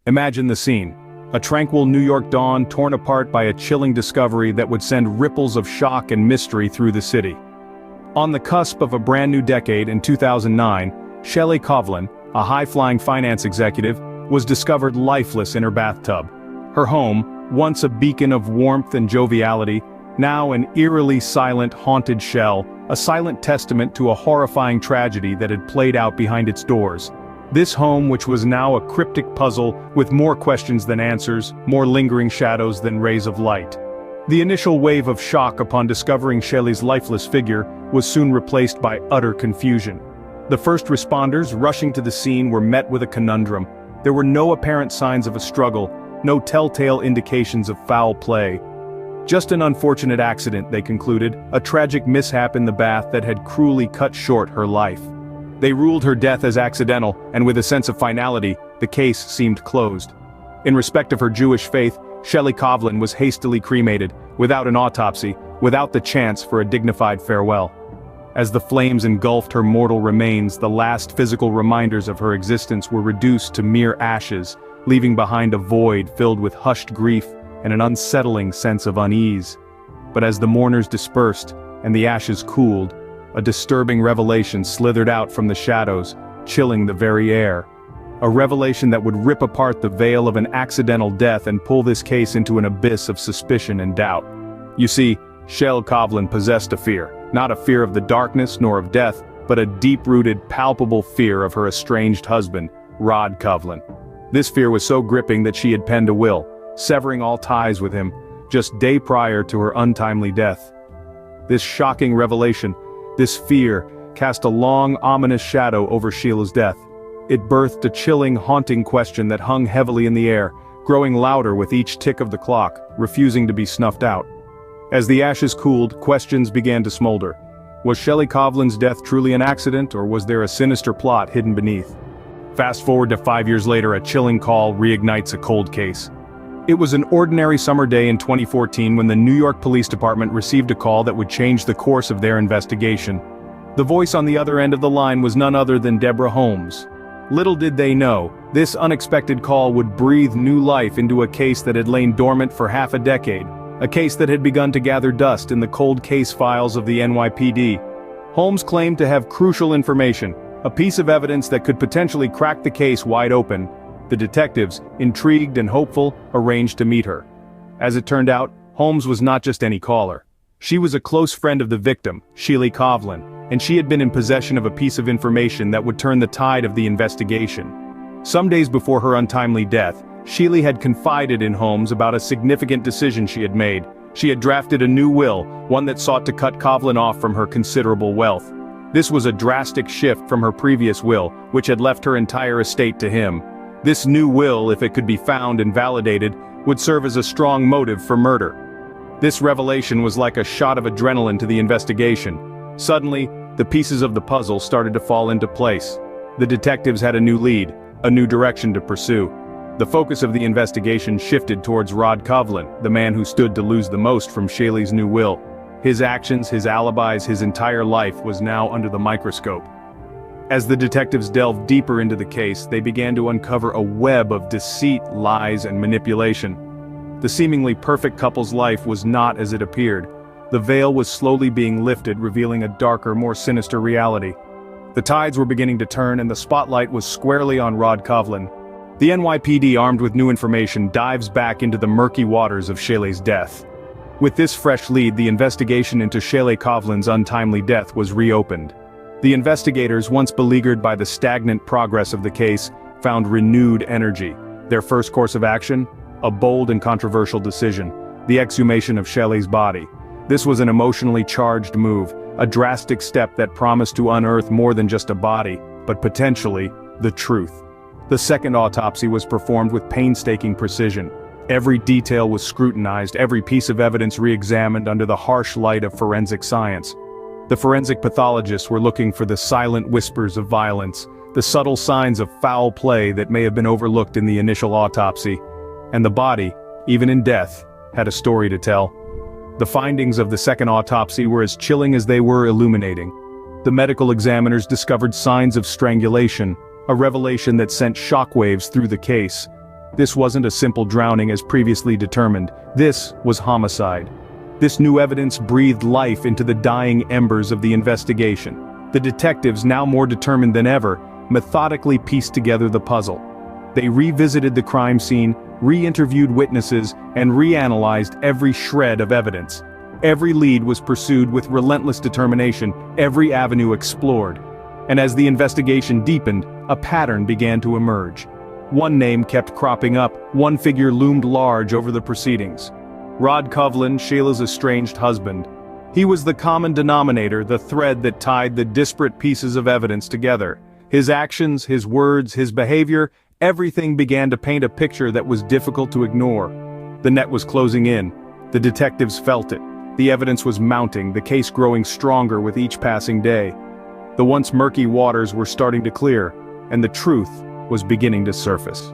Imagine the scene. A tranquil New York dawn torn apart by a chilling discovery that would send ripples of shock and mystery through the city. On the cusp of a brand new decade in 2009, Shelley Covlin, a high-flying finance executive, was discovered lifeless in her bathtub. Her home, once a beacon of warmth and joviality, now an eerily silent, haunted shell, a silent testament to a horrifying tragedy that had played out behind its doors. This home, which was now a cryptic puzzle with more questions than answers, more lingering shadows than rays of light. The initial wave of shock upon discovering Shelley's lifeless figure was soon replaced by utter confusion. The first responders rushing to the scene were met with a conundrum. There were no apparent signs of a struggle, no telltale indications of foul play. Just an unfortunate accident, they concluded, a tragic mishap in the bath that had cruelly cut short her life. They ruled her death as accidental, and with a sense of finality, the case seemed closed. In respect of her Jewish faith, Shelley Covlin was hastily cremated, without an autopsy, without the chance for a dignified farewell. As the flames engulfed her mortal remains, the last physical reminders of her existence were reduced to mere ashes, leaving behind a void filled with hushed grief and an unsettling sense of unease. But as the mourners dispersed, and the ashes cooled, a disturbing revelation slithered out from the shadows, chilling the very air. A revelation that would rip apart the veil of an accidental death and pull this case into an abyss of suspicion and doubt. You see, Shelley Covlin possessed a fear, not a fear of the darkness nor of death, but a deep-rooted, palpable fear of her estranged husband, Rod Covlin. This fear was so gripping that she had penned a will, severing all ties with him, just day prior to her untimely death. This shocking revelation, this fear, cast a long, ominous shadow over Sheila's death. It birthed a chilling, haunting question that hung heavily in the air, growing louder with each tick of the clock, refusing to be snuffed out. As the ashes cooled, questions began to smolder. Was Shelley Covlin's death truly an accident, or was there a sinister plot hidden beneath? Fast forward to 5 years later, a chilling call reignites a cold case. It was an ordinary summer day in 2014 when the New York Police Department received a call that would change the course of their investigation. The voice on the other end of the line was none other than Deborah Holmes. Little did they know, this unexpected call would breathe new life into a case that had lain dormant for half a decade, a case that had begun to gather dust in the cold case files of the NYPD. Holmes claimed to have crucial information, a piece of evidence that could potentially crack the case wide open. The detectives, intrigued and hopeful, arranged to meet her. As it turned out, Holmes was not just any caller. She was a close friend of the victim, Shelley Covlin, and she had been in possession of a piece of information that would turn the tide of the investigation. Some days before her untimely death, Shelley had confided in Holmes about a significant decision she had made. She had drafted a new will, one that sought to cut Covlin off from her considerable wealth. This was a drastic shift from her previous will, which had left her entire estate to him. This new will, if it could be found and validated, would serve as a strong motive for murder. This revelation was like a shot of adrenaline to the investigation. Suddenly, the pieces of the puzzle started to fall into place. The detectives had a new lead, a new direction to pursue. The focus of the investigation shifted towards Rod Covlin, the man who stood to lose the most from Shelley's new will. His actions, his alibis, his entire life was now under the microscope. As the detectives delved deeper into the case, they began to uncover a web of deceit, lies, and manipulation. The seemingly perfect couple's life was not as it appeared. The veil was slowly being lifted, revealing a darker, more sinister reality. The tides were beginning to turn, and the spotlight was squarely on Rod Covlin. The NYPD, armed with new information, dives back into the murky waters of Shelley's death. With this fresh lead, the investigation into Shelley Covlin's untimely death was reopened. The investigators, once beleaguered by the stagnant progress of the case, found renewed energy. Their first course of action? A bold and controversial decision: the exhumation of Shelley's body. This was an emotionally charged move, a drastic step that promised to unearth more than just a body, but potentially, the truth. The second autopsy was performed with painstaking precision. Every detail was scrutinized, every piece of evidence re-examined under the harsh light of forensic science. The forensic pathologists were looking for the silent whispers of violence, the subtle signs of foul play that may have been overlooked in the initial autopsy. And the body, even in death, had a story to tell. The findings of the second autopsy were as chilling as they were illuminating. The medical examiners discovered signs of strangulation, a revelation that sent shockwaves through the case. This wasn't a simple drowning as previously determined. This was homicide. This new evidence breathed life into the dying embers of the investigation. The detectives, now more determined than ever, methodically pieced together the puzzle. They revisited the crime scene, re-interviewed witnesses, and reanalyzed every shred of evidence. Every lead was pursued with relentless determination, every avenue explored. And as the investigation deepened, a pattern began to emerge. One name kept cropping up, one figure loomed large over the proceedings. Rod Covlin, Sheila's estranged husband. He was the common denominator, the thread that tied the disparate pieces of evidence together. His actions, his words, his behavior, everything began to paint a picture that was difficult to ignore. The net was closing in. The detectives felt it. The evidence was mounting, the case growing stronger with each passing day. The once murky waters were starting to clear, and the truth was beginning to surface.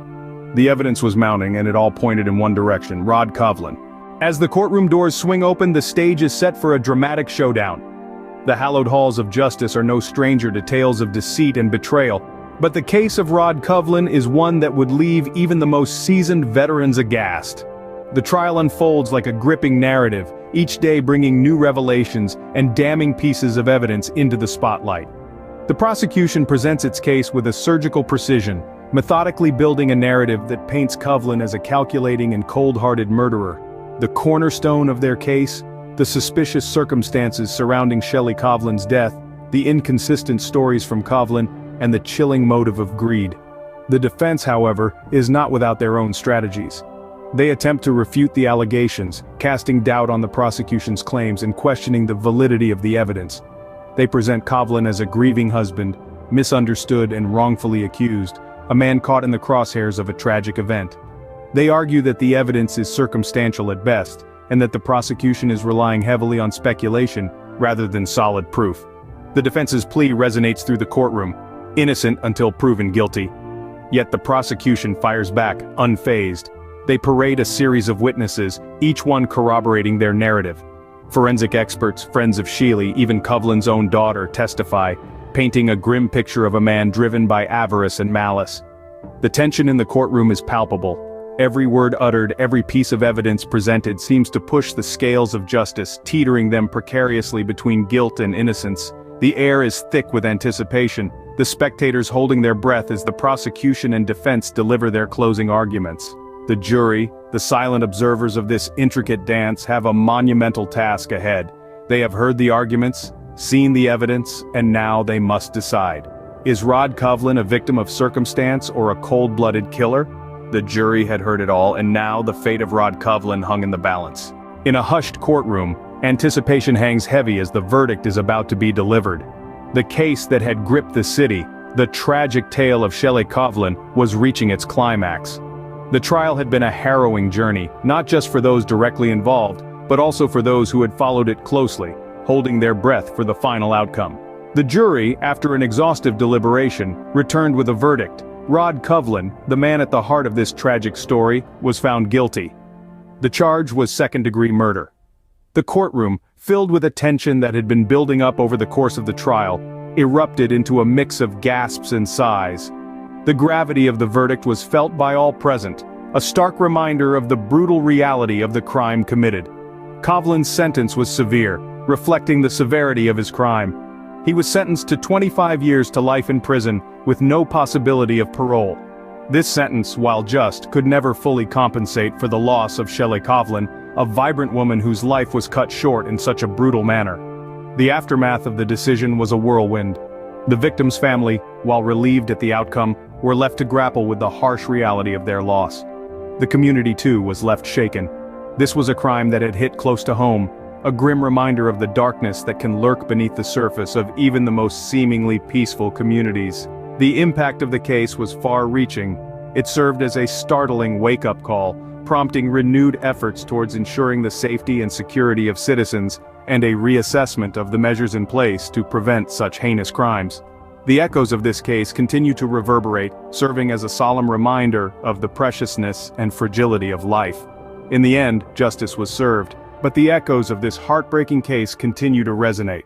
The evidence was mounting, and it all pointed in one direction: Rod Covlin. As the courtroom doors swing open, the stage is set for a dramatic showdown. The hallowed halls of justice are no stranger to tales of deceit and betrayal, but the case of Rod Covlin is one that would leave even the most seasoned veterans aghast. The trial unfolds like a gripping narrative, each day bringing new revelations and damning pieces of evidence into the spotlight. The prosecution presents its case with a surgical precision, methodically building a narrative that paints Covlin as a calculating and cold-hearted murderer. The cornerstone of their case, the suspicious circumstances surrounding Shelley Covlin's death, the inconsistent stories from Covlin, and the chilling motive of greed. The defense, however, is not without their own strategies. They attempt to refute the allegations, casting doubt on the prosecution's claims and questioning the validity of the evidence. They present Covlin as a grieving husband, misunderstood and wrongfully accused, a man caught in the crosshairs of a tragic event. They argue that the evidence is circumstantial at best, and that the prosecution is relying heavily on speculation rather than solid proof. The defense's plea resonates through the courtroom, innocent until proven guilty. Yet the prosecution fires back, unfazed. They parade a series of witnesses, each one corroborating their narrative. Forensic experts, friends of Sheely, even Covlin's own daughter testify, painting a grim picture of a man driven by avarice and malice. The tension in the courtroom is palpable. Every word uttered, every piece of evidence presented seems to push the scales of justice, teetering them precariously between guilt and innocence. The air is thick with anticipation, the spectators holding their breath as the prosecution and defense deliver their closing arguments. The jury, the silent observers of this intricate dance, have a monumental task ahead. They have heard the arguments, seen the evidence, and now they must decide. Is Rod Covlin a victim of circumstance or a cold-blooded killer? The jury had heard it all, and now the fate of Rod Covlin hung in the balance. In a hushed courtroom, anticipation hangs heavy as the verdict is about to be delivered. The case that had gripped the city, the tragic tale of Shelley Covlin, was reaching its climax. The trial had been a harrowing journey, not just for those directly involved, but also for those who had followed it closely, holding their breath for the final outcome. The jury, after an exhaustive deliberation, returned with a verdict. Rod Covlin, the man at the heart of this tragic story, was found guilty. The charge was second-degree murder. The courtroom, filled with a tension that had been building up over the course of the trial, erupted into a mix of gasps and sighs. The gravity of the verdict was felt by all present, a stark reminder of the brutal reality of the crime committed. Covlin's sentence was severe, reflecting the severity of his crime. He was sentenced to 25 years to life in prison, with no possibility of parole. This sentence, while just, could never fully compensate for the loss of Shelley Covlin, a vibrant woman whose life was cut short in such a brutal manner. The aftermath of the decision was a whirlwind. The victim's family, while relieved at the outcome, were left to grapple with the harsh reality of their loss. The community too was left shaken. This was a crime that had hit close to home, a grim reminder of the darkness that can lurk beneath the surface of even the most seemingly peaceful communities. The impact of the case was far-reaching. It served as a startling wake-up call, prompting renewed efforts towards ensuring the safety and security of citizens, and a reassessment of the measures in place to prevent such heinous crimes. The echoes of this case continue to reverberate, serving as a solemn reminder of the preciousness and fragility of life. In the end, justice was served, but the echoes of this heartbreaking case continue to resonate.